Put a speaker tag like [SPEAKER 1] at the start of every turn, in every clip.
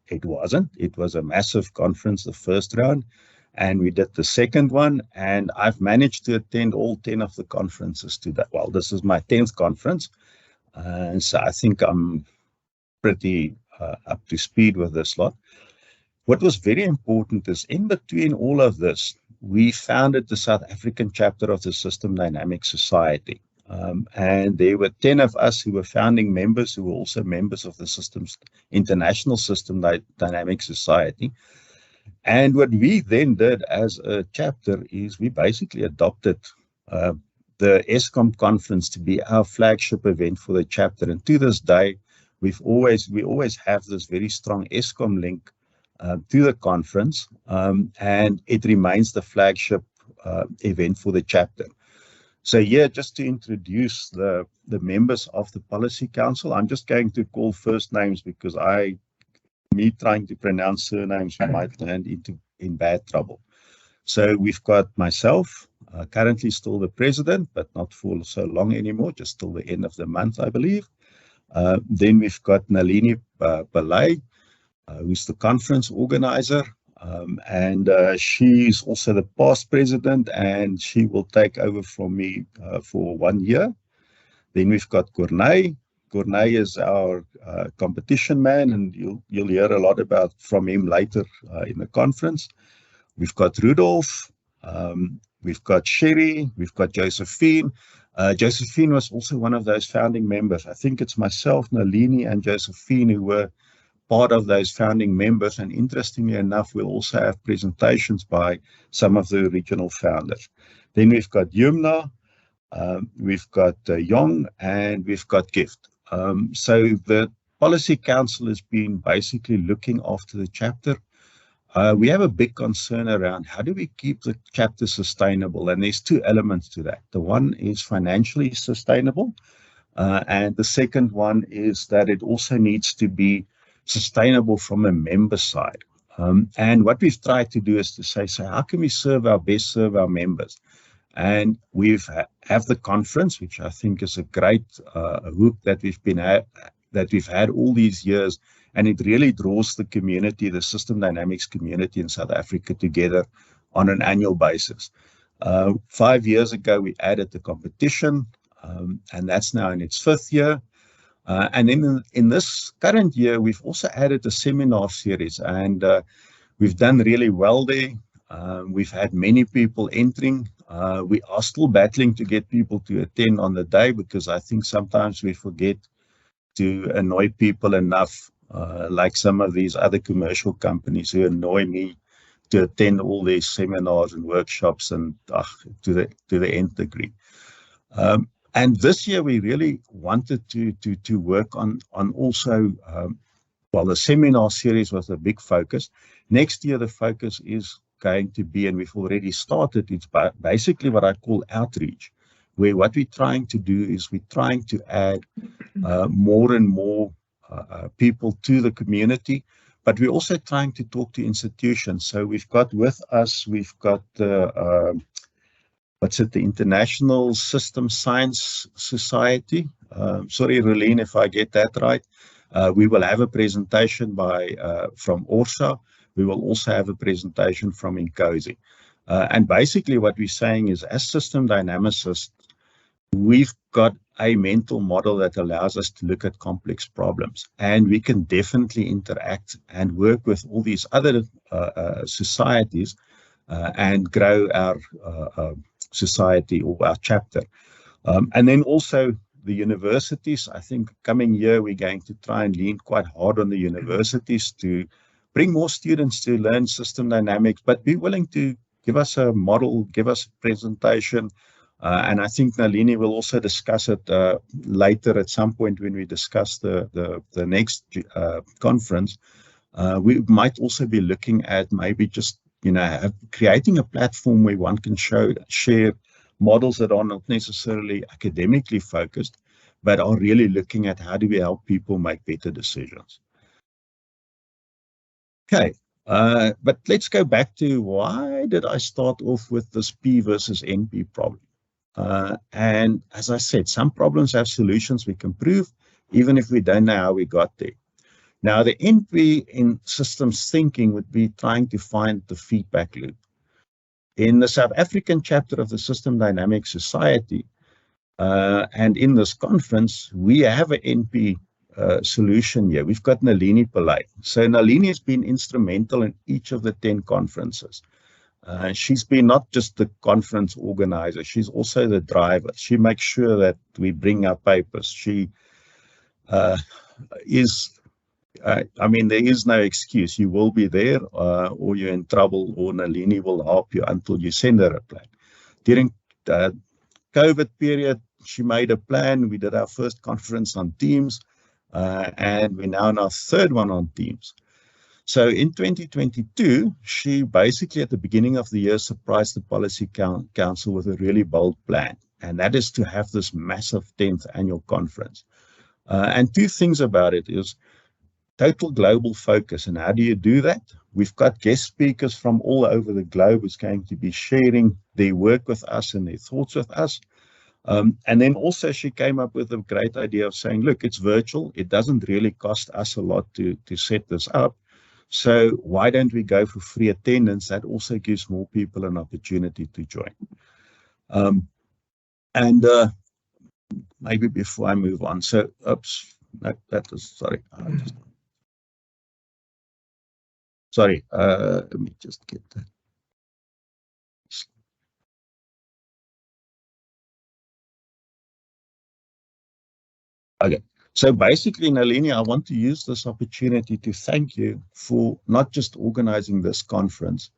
[SPEAKER 1] it wasn't. It was a massive conference, the first round, and we did the second one, and I've managed to attend all 10 of the conferences to that. Well, this is my 10th conference, and so I think I'm pretty up to speed with this lot. What was very important is in between all of this, we founded the South African chapter of the System Dynamics Society. And there were 10 of us who were founding members who were also members of the International System Dynamics Society. And what we then did as a chapter is we basically adopted the ESCOM conference to be our flagship event for the chapter. And to this day, we always have this very strong ESCOM link to the conference, and it remains the flagship event for the chapter. So here, just to introduce the members of the Policy Council, I'm just going to call first names because me trying to pronounce surnames might land in bad trouble. So we've got myself, currently still the president, but not for so long anymore, just till the end of the month, I believe. Then we've got Nalini Pillay, who's the conference organizer, and she's also the past president, and she will take over from me for 1 year. Then we've got Corneille. Corneille is our competition man, and you'll hear a lot from him later in the conference. We've got Rudolph, we've got Sherry, we've got Josephine. Josephine was also one of those founding members. I think it's myself, Nalini, and Josephine who were part of those founding members, and interestingly enough, we'll also have presentations by some of the original founders. Then we've got Yumna, we've got Yong, and we've got Gift. So the Policy Council has been basically looking after the chapter. We have a big concern around how do we keep the chapter sustainable, and there's two elements to that. The one is financially sustainable, and the second one is that it also needs to be sustainable from a member side. And what we've tried to do is to say, so how can we serve our members? And we've have the conference, which I think is a great hoop that we've had all these years, and it really draws the community, the System Dynamics community in South Africa together on an annual basis. 5 years ago, we added the competition, and that's now in its 5th year. And then in this current year, we've also added a seminar series, and we've done really well there. We've had many people entering. We are still battling to get people to attend on the day because I think sometimes we forget to annoy people enough, like some of these other commercial companies who annoy me to attend all these seminars and workshops and to the nth degree. And this year, we really wanted to work on also, the seminar series was a big focus. Next year, the focus is going to be, and we've already started, it's basically what I call outreach, where what we're trying to do is we're trying to add more and more people to the community, but we're also trying to talk to institutions. So we've got with us, we've got the International System Science Society. Sorry, Rolene, if I get that right. We will have a presentation from ORSA. We will also have a presentation from INCOSI. And basically what we're saying is, as system dynamicists, we've got a mental model that allows us to look at complex problems. And we can definitely interact and work with all these other societies and grow our society or our chapter. And then also the universities. I think coming year we're going to try and lean quite hard on the universities to bring more students to learn system dynamics, but be willing to give us a model, give us a presentation. And I think Nalini will also discuss it later at some point when we discuss the next conference. We might also be looking at maybe just creating a platform where one can share models that are not necessarily academically focused, but are really looking at how do we help people make better decisions. Okay, but let's go back to why did I start off with this P versus NP problem? And as I said, some problems have solutions we can prove, even if we don't know how we got there. Now, the NP in systems thinking would be trying to find the feedback loop. In the South African chapter of the System Dynamics Society, and in this conference, we have an NP solution here. We've got Nalini Pillai. So Nalini has been instrumental in each of the 10 conferences. She's been not just the conference organizer, she's also the driver. She makes sure that we bring our papers. She I mean, there is no excuse. You will be there or you're in trouble, or Nalini will help you until you send her a plan. During the COVID period, she made a plan. We did our first conference on Teams, and we're now in our third one on Teams. So in 2022, she basically at the beginning of the year surprised the Policy Council with a really bold plan, and that is to have this massive 10th annual conference. And two things about it is total global focus. And how do you do that? We've got guest speakers from all over the globe who's going to be sharing their work with us and their thoughts with us. And then also she came up with a great idea of saying, look, it's virtual. It doesn't really cost us a lot to set this up. So why don't we go for free attendance? That also gives more people an opportunity to join. Maybe before I move on, so, oops, that was, sorry. Sorry, let me just get that. Okay, so basically, Nalini, I want to use this opportunity to thank you for not just organizing this conference,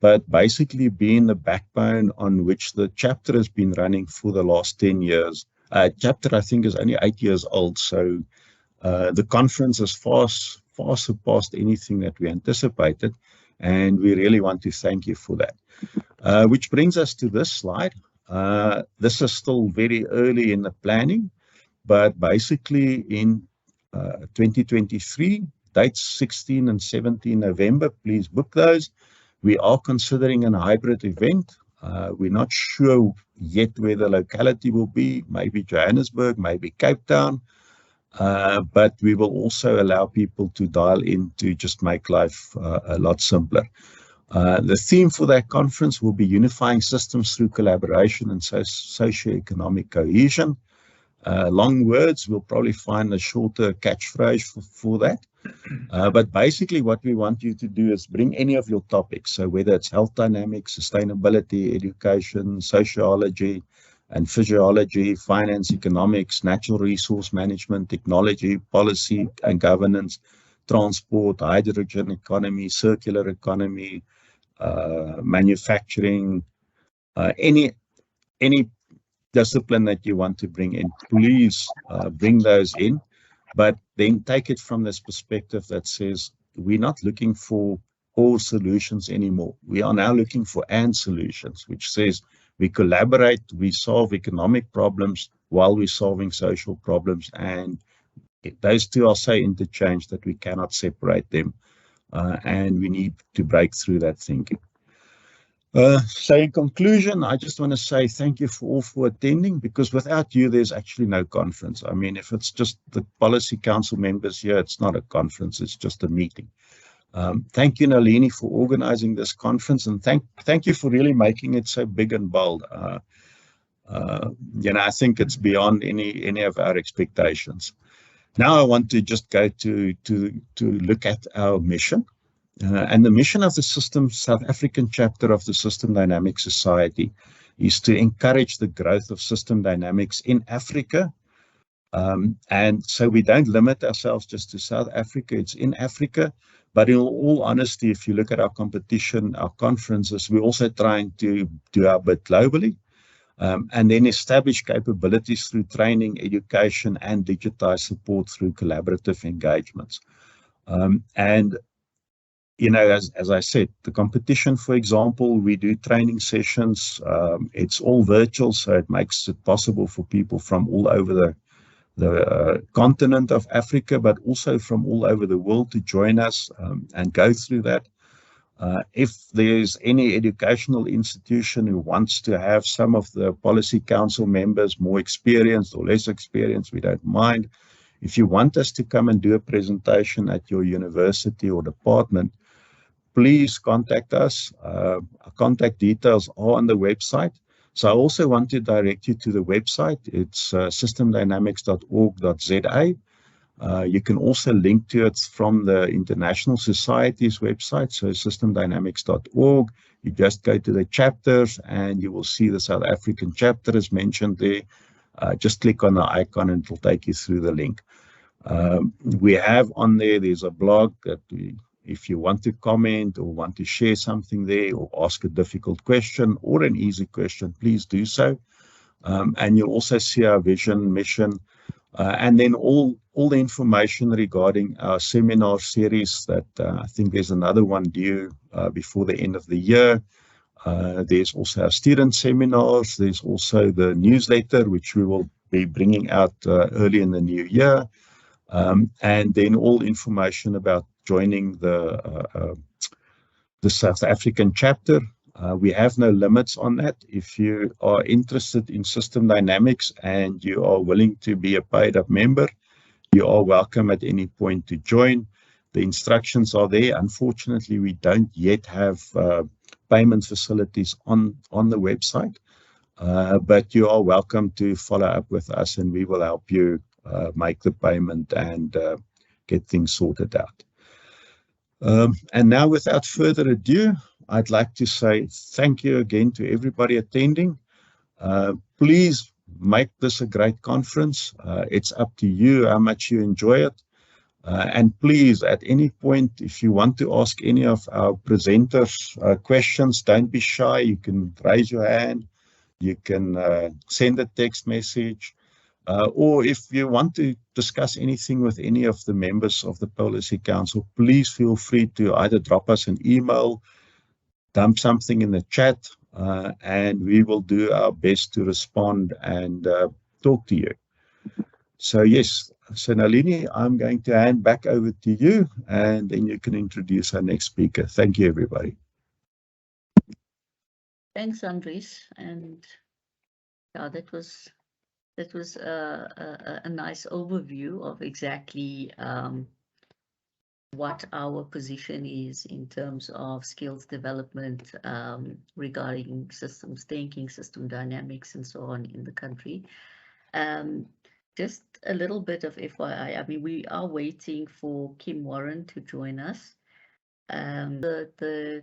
[SPEAKER 1] but basically being the backbone on which the chapter has been running for the last 10 years. Chapter, I think, is only 8 years old, so the conference has far surpassed anything that we anticipated, and we really want to thank you for that. Which brings us to this slide. This is still very early in the planning, but basically in 2023, dates 16 and 17 November, please book those. We are considering a hybrid event. We're not sure yet where the locality will be, maybe Johannesburg, maybe Cape Town, but we will also allow people to dial in to just make life a lot simpler. The theme for that conference will be unifying systems through collaboration and socio-economic cohesion. Long words, we'll probably find a shorter catchphrase for that. But basically what we want you to do is bring any of your topics. So whether it's health dynamics, sustainability, education, sociology and physiology, finance, economics, natural resource management, technology, policy and governance, transport, hydrogen economy, circular economy, manufacturing, any discipline that you want to bring in, please bring those in, but then take it from this perspective that says we're not looking for all solutions anymore. We are now looking for and solutions, which says we collaborate, we solve economic problems while we're solving social problems, and those two are so interchanged that we cannot separate them, and we need to break through that thinking. So in conclusion, I just want to say thank you all for attending, because without you, there's actually no conference. I mean, if it's just the Policy Council members here, it's not a conference, it's just a meeting. Thank you, Nalini, for organizing this conference, and thank you for really making it so big and bold. You know, I think it's beyond any of our expectations. Now I want to just go to look at our mission. And the mission of the South African chapter of the System Dynamics Society is to encourage the growth of system dynamics in Africa. And so we don't limit ourselves just to South Africa, it's in Africa. But in all honesty, if you look at our competition, our conferences, we're also trying to do our bit globally, and then establish capabilities through training, education, and digitized support through collaborative engagements. And you know, as I said, the competition, for example, we do training sessions. It's all virtual, so it makes it possible for people from all over the continent of Africa, but also from all over the world to join us and go through that. If there's any educational institution who wants to have some of the Policy Council members more experienced or less experienced, we don't mind. If you want us to come and do a presentation at your university or department, please contact us. Our contact details are on the website. So I also want to direct you to the website. It's systemdynamics.org.za. You can also link to it from the International Society's website, so systemdynamics.org. You just go to the chapters and you will see the South African chapter is mentioned there. Just click on the icon and it will take you through the link. We have on there's a blog that if you want to comment or want to share something there or ask a difficult question or an easy question, please do so. And you'll also see our vision, mission, and then all the information regarding our seminar series that I think there's another one due before the end of the year. There's also our student seminars. There's also the newsletter, which we will be bringing out early in the new year. And then all information about joining the South African chapter. We have no limits on that. If you are interested in system dynamics and you are willing to be a paid-up member, you are welcome at any point to join. The instructions are there. Unfortunately, we don't yet have payment facilities on the website, but you are welcome to follow up with us and we will help you make the payment and get things sorted out. And now, without further ado, I'd like to say thank you again to everybody attending. Please make this a great conference. It's up to you how much you enjoy it. And please, at any point, if you want to ask any of our presenters questions, don't be shy. You can raise your hand. You can send a text message. Or if you want to discuss anything with any of the members of the Policy Council, please feel free to either drop us an email, dump something in the chat, and we will do our best to respond and talk to you. So yes, so Nalini, I'm going to hand back over to you, and then you can introduce our next speaker. Thank you, everybody.
[SPEAKER 2] Thanks, Andries. And yeah, that was a nice overview of exactly what our position is in terms of skills development regarding systems thinking, system dynamics, and so on in the country. Just a little bit of FYI. I mean, we are waiting for Kim Warren to join us. The